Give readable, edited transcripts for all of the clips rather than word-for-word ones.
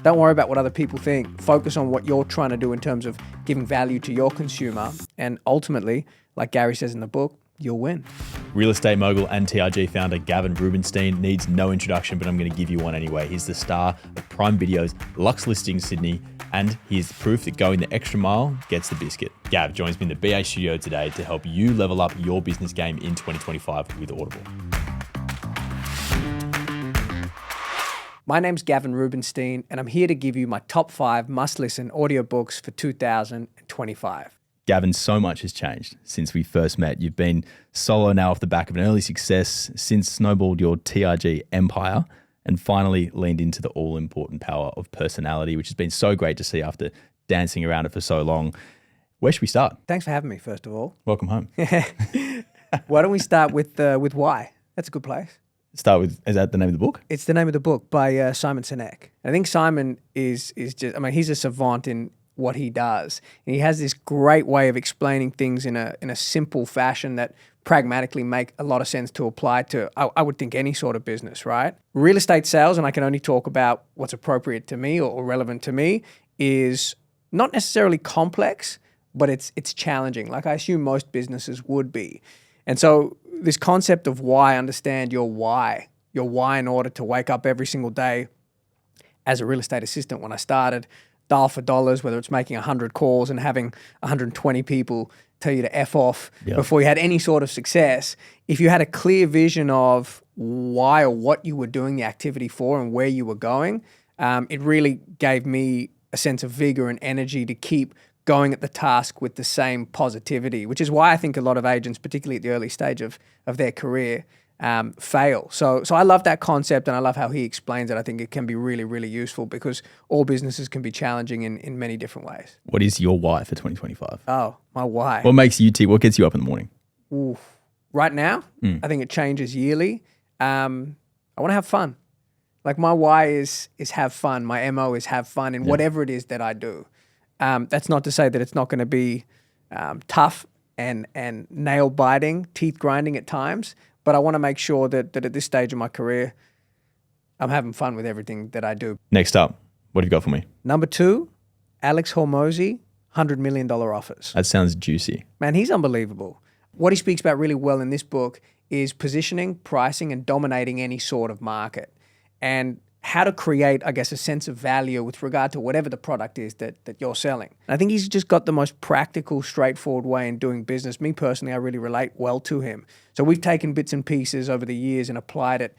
Don't worry about what other people think. Focus on what you're trying to do in terms of giving value to your consumer. And ultimately, like Gary says in the book, you'll win. Real estate mogul and TRG founder Gavin Rubinstein needs no introduction, but I'm going to give you one anyway. He's the star of Prime Video's Lux Listings Sydney, and he's proof that going the extra mile gets the biscuit. Gav joins me in the BA studio today to help you level up your business game in 2025 with Audible. My name's Gavin Rubinstein, and I'm here to give you my top 5 must-listen audiobooks for 2025. Gavin, so much has changed since we first met. You've been solo now off the back of an early success, since snowballed your TRG empire, and finally leaned into the all-important power of personality, which has been so great to see after dancing around it for so long. Where should we start? Thanks for having me, first of all. Welcome home. Why don't we start with why? That's a good place. Start with, is that the name of the book? It's the name of the book by Simon Sinek. I think Simon is just, he's a savant in what he does. And he has this great way of explaining things in a simple fashion that pragmatically make a lot of sense to apply to, I would think, any sort of business, right? Real estate sales, and I can only talk about what's appropriate to me or relevant to me, is not necessarily complex, but it's challenging, like I assume most businesses would be. And so this concept of why, understand your why in order to wake up every single day. As a real estate assistant, when I started, dial for dollars, whether it's making 100 calls and having 120 people tell you to F off before you had any sort of success. If you had a clear vision of why or what you were doing the activity for and where you were going, it really gave me a sense of vigor and energy to keep going at the task with the same positivity, which is why I think a lot of agents, particularly at the early stage of their career, fail. So I love that concept, and I love how he explains it. I think it can be really, really useful because all businesses can be challenging in many different ways. What is your why for 2025? Oh, my why. What makes you what gets you up in the morning? Ooh. Right now, I think it changes yearly. I want to have fun. Like, my why is have fun. My MO is have fun in whatever it is that I do. That's not to say that it's not going to be tough and nail biting, teeth grinding at times, but I want to make sure that at this stage of my career, I'm having fun with everything that I do. Next up, what have you got for me? Number 2, Alex Hormozi, $100 million offers. That sounds juicy. Man, he's unbelievable. What he speaks about really well in this book is positioning, pricing, and dominating any sort of market, and how to create, I guess, a sense of value with regard to whatever the product is that you're selling. And I think he's just got the most practical, straightforward way in doing business. Me personally, I really relate well to him. So we've taken bits and pieces over the years and applied it,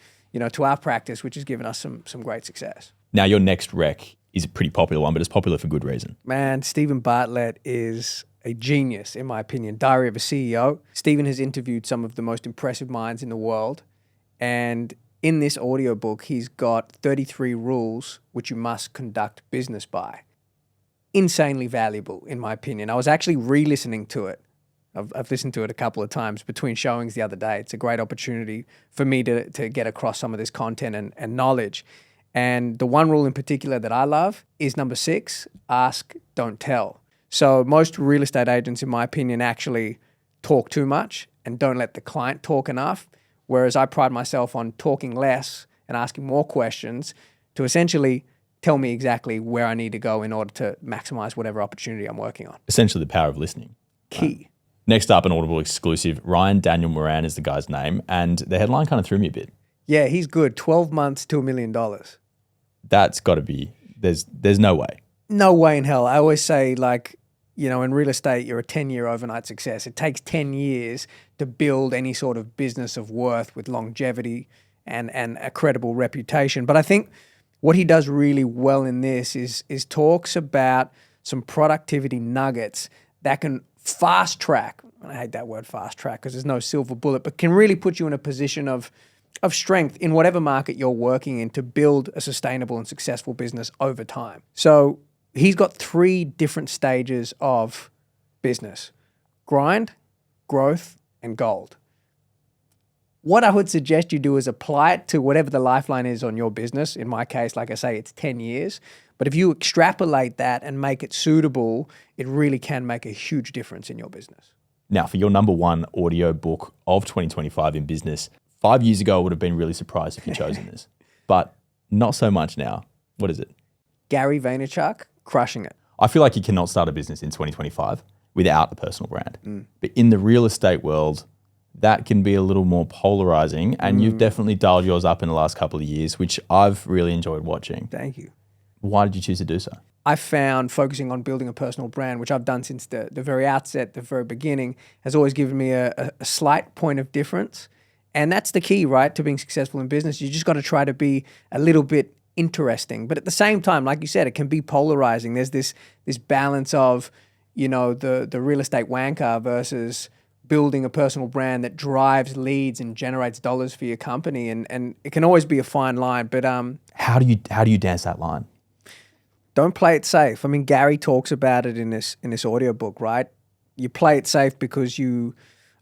to our practice, which has given us some great success. Now, your next rec is a pretty popular one, but it's popular for good reason. Man, Stephen Bartlett is a genius, in my opinion. Diary of a CEO. Stephen has interviewed some of the most impressive minds in the world, and in this audiobook, he's got 33 rules which you must conduct business by. Insanely valuable, in my opinion. I was actually re-listening to it. I've listened to it a couple of times between showings the other day. It's a great opportunity for me to get across some of this content and knowledge. And the one rule in particular that I love is number 6, ask, don't tell. So most real estate agents, in my opinion, actually talk too much and don't let the client talk enough. Whereas I pride myself on talking less and asking more questions to essentially tell me exactly where I need to go in order to maximize whatever opportunity I'm working on. Essentially the power of listening. Key. Next up, an Audible exclusive. Ryan Daniel Moran is the guy's name, and the headline kind of threw me a bit. Yeah, he's good. 12 months to $1 million. That's got to be, there's no way. No way in hell. I always say, in real estate, you're a 10-year overnight success. It takes 10 years to build any sort of business of worth with longevity and a credible reputation. But I think what he does really well in this is talks about some productivity nuggets that can fast track. I hate that word fast track because there's no silver bullet, but can really put you in a position of strength in whatever market you're working in to build a sustainable and successful business over time. So he's got 3 different stages of business: grind, growth, and gold. What I would suggest you do is apply it to whatever the lifeline is on your business. In my case, like I say, it's 10 years. But if you extrapolate that and make it suitable, it really can make a huge difference in your business. Now, for your number 1 audio book of 2025 in business, 5 years ago, I would have been really surprised if you'd chosen this, but not so much now. What is it? Gary Vaynerchuk, crushing it. I feel like you cannot start a business in 2025 without a personal brand. But in the real estate world, that can be a little more polarizing, and you've definitely dialed yours up in the last couple of years, which I've really enjoyed watching. Thank you. Why did you choose to do so? I found focusing on building a personal brand, which I've done since the very outset, the very beginning, has always given me a slight point of difference. And that's the key, right, to being successful in business. You just got to try to be a little bit interesting. But at the same time, like you said, it can be polarizing. There's this balance of, the real estate wanker versus building a personal brand that drives leads and generates dollars for your company. And it can always be a fine line. But how do you dance that line? Don't play it safe. I mean, Gary talks about it in this audiobook, right? You play it safe because you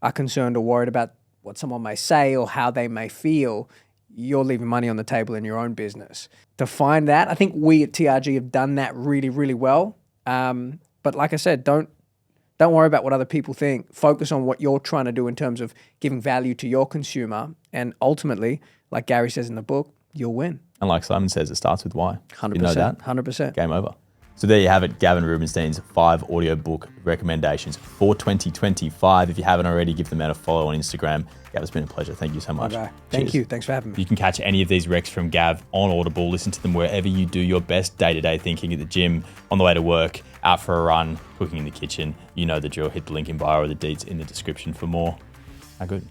are concerned or worried about what someone may say or how they may feel. You're leaving money on the table in your own business. To find that, I think we at TRG have done that really, really well. But like I said, don't worry about what other people think. Focus on what you're trying to do in terms of giving value to your consumer. And ultimately, like Gary says in the book, you'll win. And like Simon says, it starts with why. 100%. You know that? 100%. Game over. So there you have it, Gavin Rubinstein's 5 audiobook recommendations for 2025. If you haven't already, give the man a follow on Instagram. Gav, it's been a pleasure. Thank you so much. Okay. Thank you. Thanks for having me. You can catch any of these recs from Gav on Audible. Listen to them wherever you do your best day-to-day thinking, at the gym, on the way to work, out for a run, cooking in the kitchen. You know the drill. Hit the link in bio or the deets in the description for more. How good?